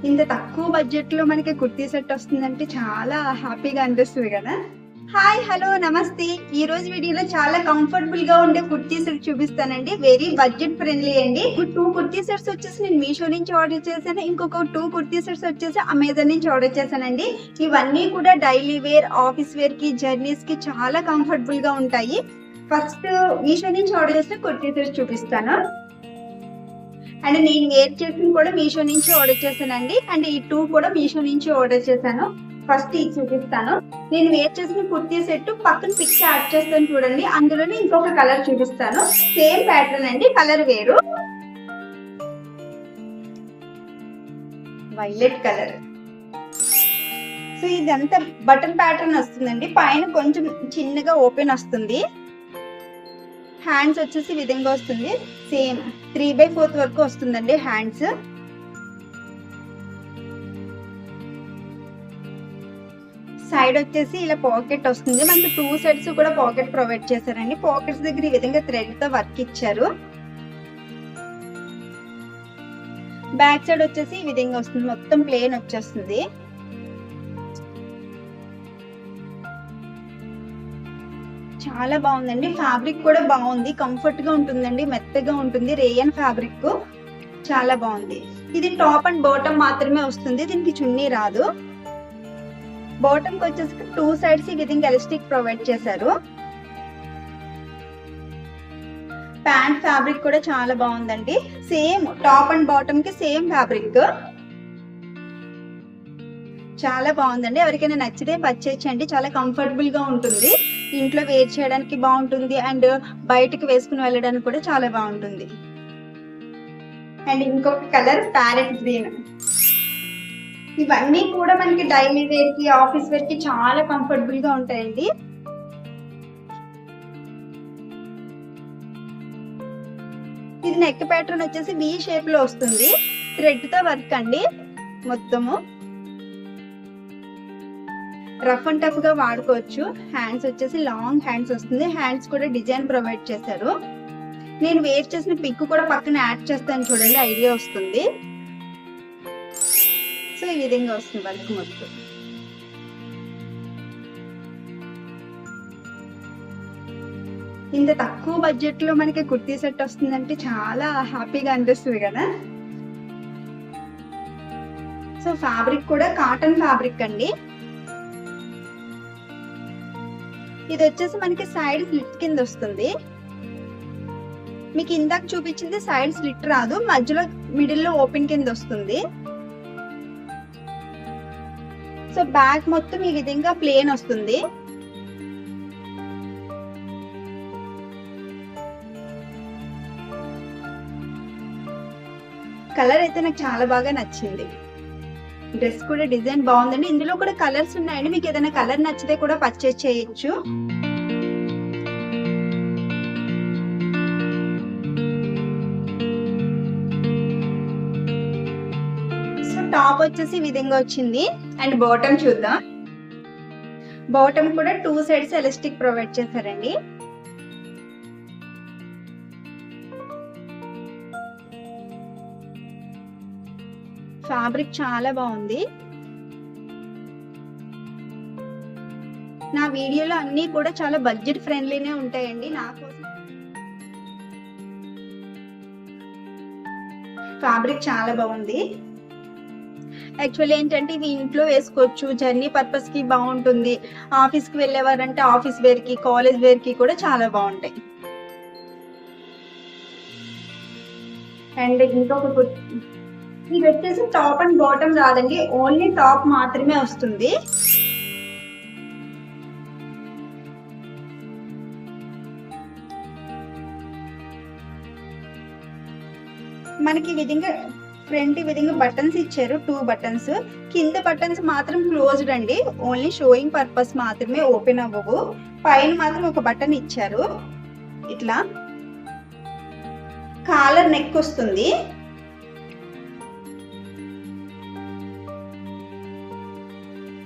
ఇంత తక్కువ బడ్జెట్ లో మనకి కుర్తీ సెట్ వస్తుందంటే చాలా హ్యాపీగా అనిపిస్తుంది కదా. హాయ్ హలో నమస్తే. ఈ రోజు వీడియోలో చాలా కంఫర్టబుల్ గా ఉండే కుర్తీ సెట్ చూపిస్తానండి. వెరీ బడ్జెట్ ఫ్రెండ్లీ అండి. 2 కుర్తీ సెట్స్ వచ్చేసి నేను మీషో నుంచి ఆర్డర్ చేశాను. ఇంకొక 2 కుర్తీ సెట్స్ వచ్చేసి అమెజాన్ నుంచి ఆర్డర్ చేశానండి. ఇవన్నీ కూడా డైలీ వేర్, ఆఫీస్ వేర్ కి, జర్నీస్ కి చాలా కంఫర్టబుల్ గా ఉంటాయి. ఫస్ట్ మీషో నుంచి ఆర్డర్ చేసిన కుర్తీ సెట్స్ చూపిస్తాను. అండ్ నేను వేర్ చేసిన కూడా మీషో నుంచి ఆర్డర్ చేశానండి. అండ్ ఈ 2 కూడా మీషో నుంచి ఆర్డర్ చేశాను. ఫస్ట్ ఇది చూపిస్తాను. నేను వేర్ చేసిన కుర్తీ సెట్ పక్కన పిక్స్ యాడ్ చేస్తాను చూడండి. అందులోనే ఇంకొక కలర్ చూపిస్తాను. సేమ్ ప్యాటర్న్ అండి, కలర్ వేరు. Violet colour. సో ఇదంతా బటన్ ప్యాటర్న్ వస్తుందండి. పైన కొంచెం చిన్నగా ఓపెన్ వస్తుంది. హ్యాండ్స్ వచ్చేసి ఈ విధంగా వస్తుంది. సేమ్ 3/4 వరకు వస్తుందండి హ్యాండ్స్. సైడ్ వచ్చేసి ఇలా పాకెట్ వస్తుంది. మనకి 2 సెట్స్ కూడా పాకెట్ ప్రొవైడ్ చేశారండి. పాకెట్స్ దగ్గర ఈ విధంగా థ్రెడ్ తో వర్క్ ఇచ్చారు. బ్యాక్ సైడ్ వచ్చేసి ఈ విధంగా వస్తుంది. మొత్తం ప్లేన్ వచ్చేస్తుంది. చాలా బాగుందండి. ఫ్యాబ్రిక్ కూడా బాగుంది, కంఫర్ట్ గా ఉంటుందండి, మెత్తగా ఉంటుంది. రేయన్ ఫ్యాబ్రిక్ చాలా బాగుంది. ఇది టాప్ అండ్ బాటమ్ మాత్రమే వస్తుంది, దీనికి చున్నీ రాదు. బాటమ్ కి వచ్చేసి 2 సైడ్స్ ఈ విధంగా ఎలాస్టిక్ ప్రొవైడ్ చేశారు. ప్యాంట్ ఫ్యాబ్రిక్ కూడా చాలా బాగుందండి. సేమ్ టాప్ అండ్ బాటమ్ కి సేమ్ ఫ్యాబ్రిక్. చాలా బాగుందండి. ఎవరికైనా నచ్చితే పర్చేజ్ చేయండి. చాలా కంఫర్టబుల్ గా ఉంటుంది. ఇంట్లో వేర్ చేయడానికి బాగుంటుంది అండ్ బయటకు వేసుకుని వెళ్ళడానికి కూడా చాలా బాగుంటుంది. అండ్ ఇంకొక కలర్ ప్యారెట్ గ్రీన్. ఇవన్నీ కూడా మనకి డైలీ వేర్ కి, ఆఫీస్ వేర్ కి చాలా కంఫర్టబుల్ గా ఉంటాయండి. ఇది నెక్ ప్యాటర్న్ వచ్చేసి వి షేప్ లో వస్తుంది. థ్రెడ్ తో వర్క్ అండి మొత్తము. రఫ్ అండ్ టఫ్ గా వాడుకోవచ్చు. హ్యాండ్స్ వచ్చేసి లాంగ్ హ్యాండ్స్ వస్తుంది. హ్యాండ్స్ కూడా డిజైన్ ప్రొవైడ్ చేశారు. నేను వేర్ చేసిన పిక్ కూడా పక్కన యాడ్ చేస్తాను చూడండి, ఐడియా వస్తుంది. సో ఈ విధంగా వస్తుంది వర్క్ మొత్తం. ఇంత తక్కువ బడ్జెట్ లో మనకి కుర్తీ సెట్ వస్తుందంటే చాలా హ్యాపీగా అనిపిస్తుంది కదా. సో ఫ్యాబ్రిక్ కూడా కాటన్ ఫ్యాబ్రిక్ అండి. ఇది వచ్చేసి మనకి సైడ్ స్లిట్ కింద వస్తుంది. మీకు ఇందాక చూపించింది సైడ్ స్లిట్ రాదు, మధ్యలో మిడిల్ లో ఓపెన్ కింద వస్తుంది. సో బ్యాక్ మొత్తం ఈ విధంగా ప్లేన్ వస్తుంది. కలర్ అయితే నాకు చాలా బాగా నచ్చింది. డ్రెస్ కూడా డిజైన్ బాగుందండి. ఇందులో కూడా కలర్స్ ఉన్నాయండి. మీకు ఏదైనా కలర్ నచ్చితే కూడా పర్చేజ్ చేయొచ్చు. సో టాప్ వచ్చేసి ఈ విధంగా వచ్చింది. అండ్ బాటమ్ చూద్దాం. బాటమ్ కూడా 2 సైడ్స్ ఎలాస్టిక్ ప్రొవైడ్ చేశారండి. ఫ్యాబ్రిక్ చాలా బాగుంది. నా వీడియోలో అన్ని కూడా చాలా బడ్జెట్ ఫ్రెండ్లీనే ఉంటాయండి. నా కోసం ఫ్యాబ్రిక్ చాలా బాగుంది. యాక్చువల్లీ ఏంటంటే ఇది ఇంట్లో వేసుకోవచ్చు, జర్నీ పర్పస్ కి బాగుంటుంది. ఆఫీస్ కి వెళ్ళేవారంటే ఆఫీస్ వేర్ కి, కాలేజ్ వేర్ కి కూడా చాలా బాగుంటాయి. అండ్ ఇంకొక ఇది వచ్చేసి టాప్ అండ్ బాటమ్ రాదండి, ఓన్లీ టాప్ మాత్రమే వస్తుంది. మనకి ఈ విధంగా ఫ్రంట్ ఈ విధంగా బటన్స్ ఇచ్చారు, 2 బటన్స్. కింద బటన్స్ మాత్రం క్లోజ్డ్ అండి, ఓన్లీ షోయింగ్ పర్పస్ మాత్రమే, ఓపెన్ అవ్వవు. పైన మాత్రం ఒక బటన్ ఇచ్చారు. ఇట్లా కాలర్ నెక్ వస్తుంది.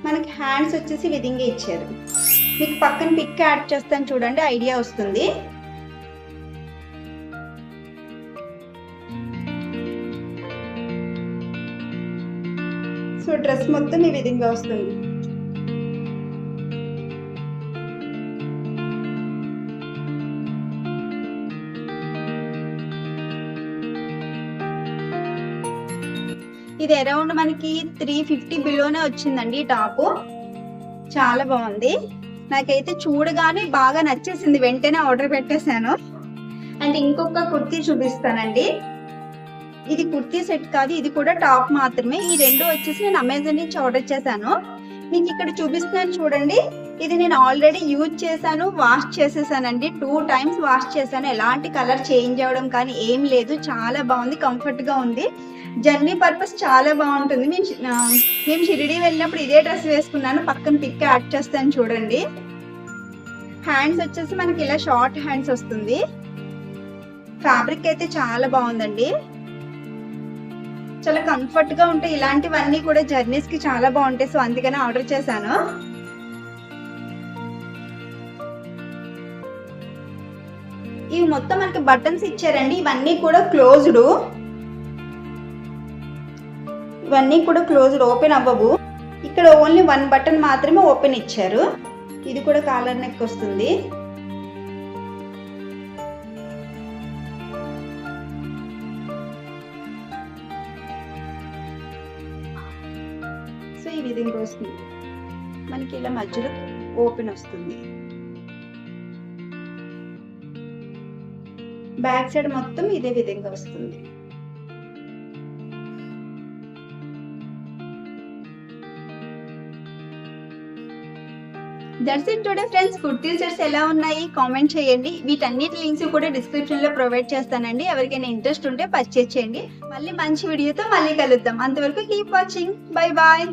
మనకి హ్యాండ్స్ వచ్చేసి విధంగా ఇచ్చారు. మీకు పక్కన పిక్ యాడ్ చేస్తాను చూడండి, ఐడియా వస్తుంది. సో డ్రెస్ మొత్తం ఈ విధంగా వస్తుంది. ఇది అరౌండ్ మనకి 350 బిలోనే వచ్చిందండి టాప్. చాలా బాగుంది, నాకైతే చూడగానే బాగా నచ్చేసింది, వెంటనే ఆర్డర్ పెట్టేశాను. అండ్ ఇంకొక కుర్తీ చూపిస్తానండి. ఇది కుర్తీ సెట్ కాదు, ఇది కూడా టాప్ మాత్రమే. ఈ రెండు వచ్చేసి నేను అమెజాన్ నుంచి ఆర్డర్ చేశాను. మీకు ఇక్కడ చూపిస్తున్నాను చూడండి. ఇది నేను ఆల్రెడీ యూజ్ చేశాను, వాష్ చేసేసానండి. 2 టైమ్స్ వాష్ చేశాను. ఎలాంటి కలర్ చేంజ్ అవ్వడం కానీ ఏం లేదు. చాలా బాగుంది, కంఫర్ట్ గా ఉంది. జర్నీ పర్పస్ చాలా బాగుంటుంది. మేము షిరిడి వెళ్ళినప్పుడు ఇదే డ్రెస్ వేసుకున్నాను. పక్కన పిక్ యాడ్ చేస్తాను చూడండి. హ్యాండ్స్ వచ్చేసి మనకి ఇలా షార్ట్ హ్యాండ్స్ వస్తుంది. ఫ్యాబ్రిక్ అయితే చాలా బాగుందండి, చాలా కంఫర్ట్ గా ఉంటాయి. ఇలాంటివన్నీ కూడా జర్నీస్ కి చాలా బాగుంటాయి. సో అందుకనే ఆర్డర్ చేశాను. ఇవి మొత్తం మనకి బటన్స్ ఇచ్చారండి. ఇవన్నీ కూడా క్లోజ్డ్, ఓపెన్ అవ్వవు. ఇక్కడ ఓన్లీ 1 బటన్ మాత్రమే ఓపెన్ ఇచ్చారు. ఇది కూడా కాలర్ నెక్ వస్తుంది. సో ఈ విధంగా వస్తుంది మనకి, ఇలా మధ్యలో ఓపెన్ వస్తుంది. బ్యాక్ సైడ్ మొత్తం ఇదే విధంగా వస్తుంది. That's it today friends. Kurti sets ఎలా ఉన్నాయి కామెంట్ చేయండి. వీటన్నిటి లింక్స్ కూడా డిస్క్రిప్షన్ లో ప్రొవైడ్ చేస్తానండి. ఎవరికైనా ఇంట్రెస్ట్ ఉంటే పర్చేస్ చేయండి. మళ్ళీ మంచి వీడియోతో మళ్ళీ కలుద్దాం. అంతవరకు కీప్ వాచింగ్. Bye bye.